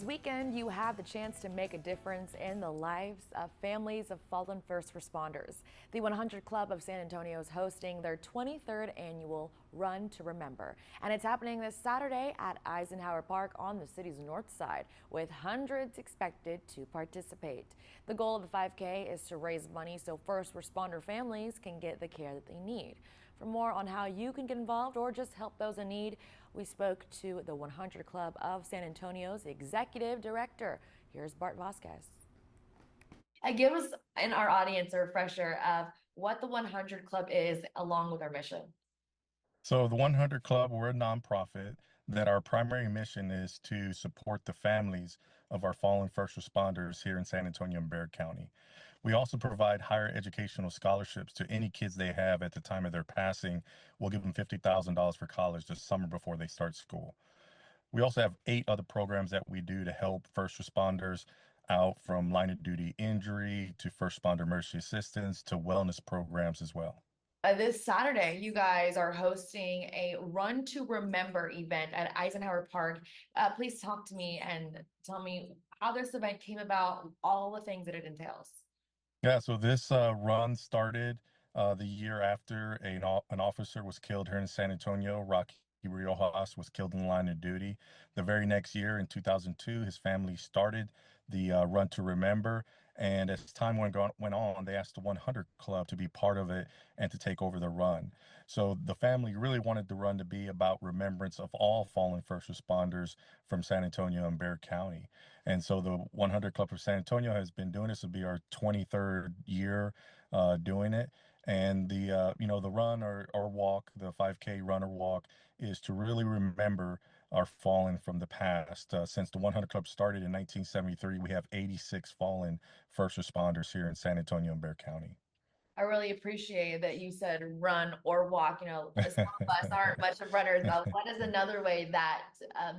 weekend, you have the chance to make a difference in the lives of families of fallen first responders. The 100 Club of San Antonio is hosting their 23rd annual Run to Remember, and it's happening this Saturday at Eisenhower Park on the city's north side, with hundreds expected to participate. The goal of the 5K is to raise money so first responder families can get the care that they need. For more on how you can get involved or just help those in need, we spoke to the 100 Club of San Antonio's executive director. Here's Bart Vasquez. Give us and our audience a refresher of what the 100 Club is, along with our mission. So the 100 Club, we're a nonprofit that our primary mission is to support the families of our fallen first responders here in San Antonio and Bexar County. We also provide higher educational scholarships to any kids they have at the time of their passing. We'll give them $50,000 for college this summer before they start school. We also have 8 other programs that we do to help first responders out, from line of duty injury to first responder emergency assistance to wellness programs as well. This Saturday, you guys are hosting a Run to Remember event at Eisenhower Park. Please talk to me and tell me how this event came about, all the things that it entails. Yeah, so this run started the year after an officer was killed here in San Antonio. Rocky Riojas was killed in the line of duty. The very next year, in 2002, his family started the Run to Remember. And as time went on, they asked the 100 Club to be part of it and to take over the run. So the family really wanted the run to be about remembrance of all fallen first responders from San Antonio and Bexar County. And so the 100 Club of San Antonio has been doing this. Will be our 23rd year doing it. And the the run or walk, the 5K run or walk, is to really remember our fallen from the past. Since the 100 Club started in 1973, we have 86 fallen first responders here in San Antonio and Bexar County. I really appreciate that you said run or walk. You know, some of us aren't much of runners. What is another way that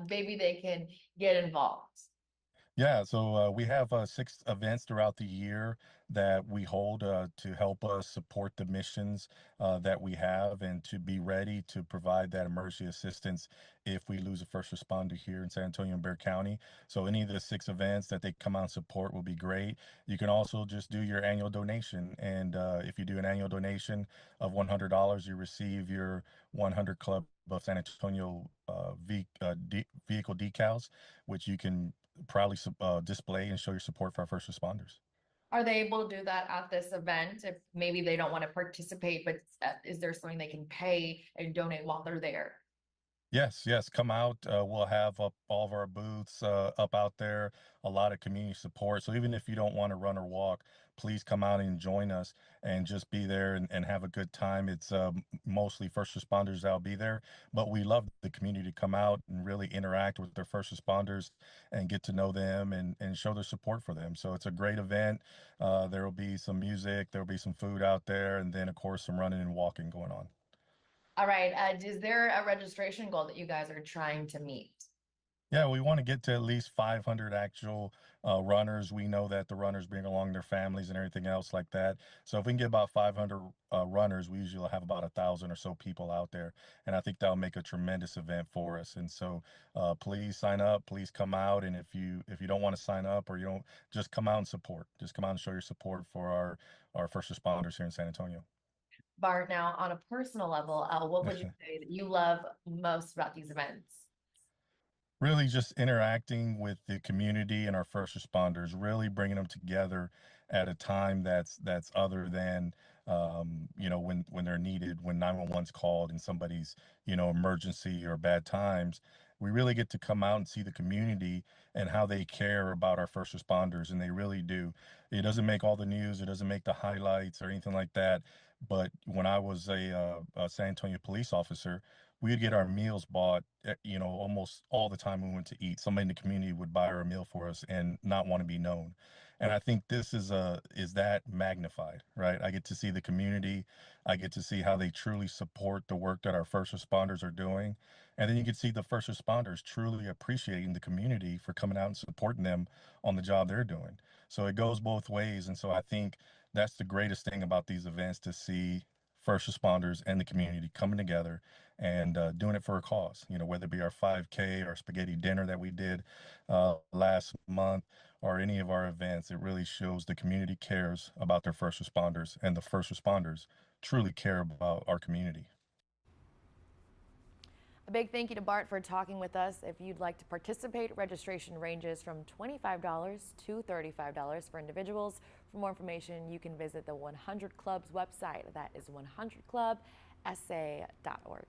maybe they can get involved? Yeah, so we have 6 events throughout the year that we hold to help us support the missions that we have, and to be ready to provide that emergency assistance if we lose a first responder here in San Antonio and Bexar County. So any of the 6 events that they come out and support will be great. You can also just do your annual donation, and if you do an annual donation of $100, you receive your 100 Club of San Antonio vehicle decals, which you can proudly display and show your support for our first responders. Are they able to do that at this event if maybe they don't want to participate, but is there something they can pay and donate while they're there? Yes, come out. We'll have up all of our booths up out there, a lot of community support. So even if you don't want to run or walk, please come out and join us and just be there and have a good time. It's mostly first responders that'll be there, but we love the community to come out and really interact with their first responders and get to know them and show their support for them. So it's a great event. There will be some music, there will be some food out there, and then of course some running and walking going on. All right. Is there a registration goal that you guys are trying to meet? Yeah, we want to get to at least 500 actual runners. We know that the runners bring along their families and everything else like that. So if we can get about 500 runners, we usually have about 1,000 or so people out there. And I think that'll make a tremendous event for us. And so please sign up, please come out. And if you don't want to sign up, or you don't, just come out and support. Just come out and show your support for our first responders here in San Antonio. Bart, now on a personal level, what would you say that you love most about these events? Really just interacting with the community and our first responders, really bringing them together at a time that's other than when they're needed, when 911's called and somebody's emergency or bad times. We really get to come out and see the community and how they care about our first responders, and they really do. It doesn't make all the news, it doesn't make the highlights or anything like that, but when I was a San Antonio police officer, we would get our meals bought, almost all the time we went to eat. Somebody in the community would buy our meal for us and not want to be known. And I think this is that magnified, right? I get to see the community. I get to see how they truly support the work that our first responders are doing. And then you can see the first responders truly appreciating the community for coming out and supporting them on the job they're doing. So it goes both ways. And so I think that's the greatest thing about these events, to see first responders and the community coming together and doing it for a cause. You know, whether it be our 5K or spaghetti dinner that we did last month, or any of our events, it really shows the community cares about their first responders, and the first responders truly care about our community. A big thank you to Bart for talking with us. If you'd like to participate, registration ranges from $25 to $35 for individuals. For more information, you can visit the 100 Club's website. That is 100clubsa.org.